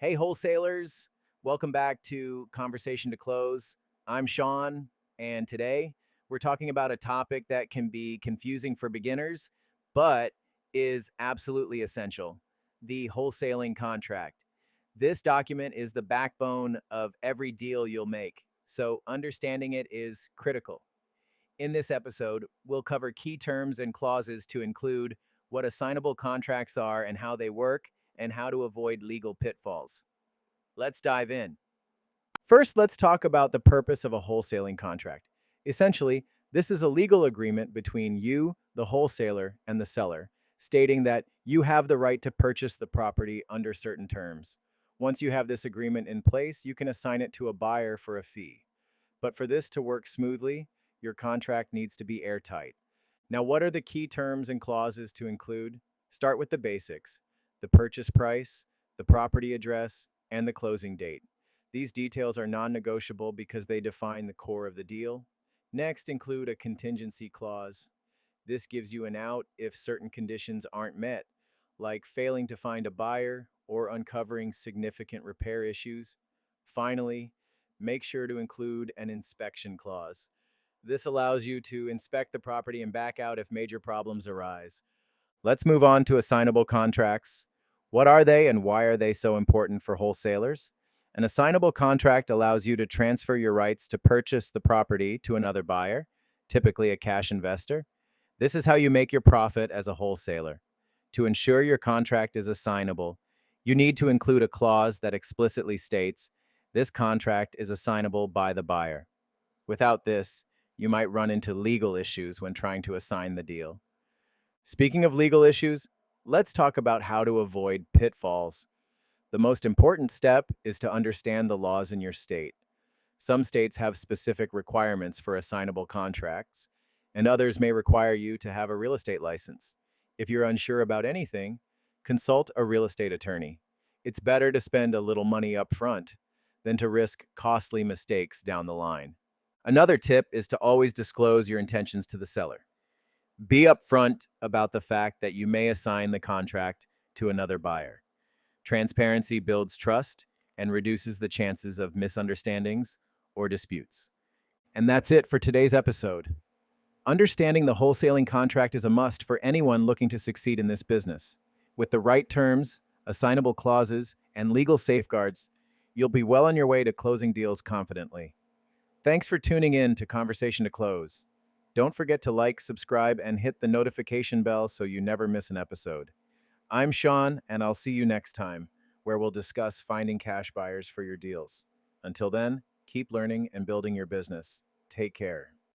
Hey, wholesalers. Welcome back to Conversation to Close. I'm Sean, and today we're talking about a topic that can be confusing for beginners, but is absolutely essential: the wholesaling contract. This document is the backbone of every deal you'll make, so understanding it is critical. In this episode, we'll cover key terms and clauses to include what assignable contracts are and how they work, and how to avoid legal pitfalls. Let's dive in. First, let's talk about the purpose of a wholesaling contract. Essentially, this is a legal agreement between you, the wholesaler, and the seller, stating that you have the right to purchase the property under certain terms. Once you have this agreement in place, you can assign it to a buyer for a fee. But for this to work smoothly, your contract needs to be airtight. Now, what are the key terms and clauses to include? Start with the basics: the purchase price, the property address, and the closing date. These details are non-negotiable because they define the core of the deal. Next, include a contingency clause. This gives you an out if certain conditions aren't met, like failing to find a buyer or uncovering significant repair issues. Finally, make sure to include an inspection clause. This allows you to inspect the property and back out if major problems arise. Let's move on to assignable contracts. What are they and why are they so important for wholesalers? An assignable contract allows you to transfer your rights to purchase the property to another buyer, typically a cash investor. This is how you make your profit as a wholesaler. To ensure your contract is assignable, you need to include a clause that explicitly states this contract is assignable by the buyer. Without this, you might run into legal issues when trying to assign the deal. Speaking of legal issues, let's talk about how to avoid pitfalls. The most important step is to understand the laws in your state. Some states have specific requirements for assignable contracts, and others may require you to have a real estate license. If you're unsure about anything, consult a real estate attorney. It's better to spend a little money up front than to risk costly mistakes down the line. Another tip is to always disclose your intentions to the seller. Be upfront about the fact that you may assign the contract to another buyer. Transparency builds trust and reduces the chances of misunderstandings or disputes. And that's it for today's episode. Understanding the wholesaling contract is a must for anyone looking to succeed in this business. With the right terms, assignable clauses, and legal safeguards, you'll be well on your way to closing deals confidently. Thanks for tuning in to Conversation to Close. Don't forget to like, subscribe, and hit the notification bell so you never miss an episode. I'm Sean, and I'll see you next time, where we'll discuss finding cash buyers for your deals. Until then, keep learning and building your business. Take care.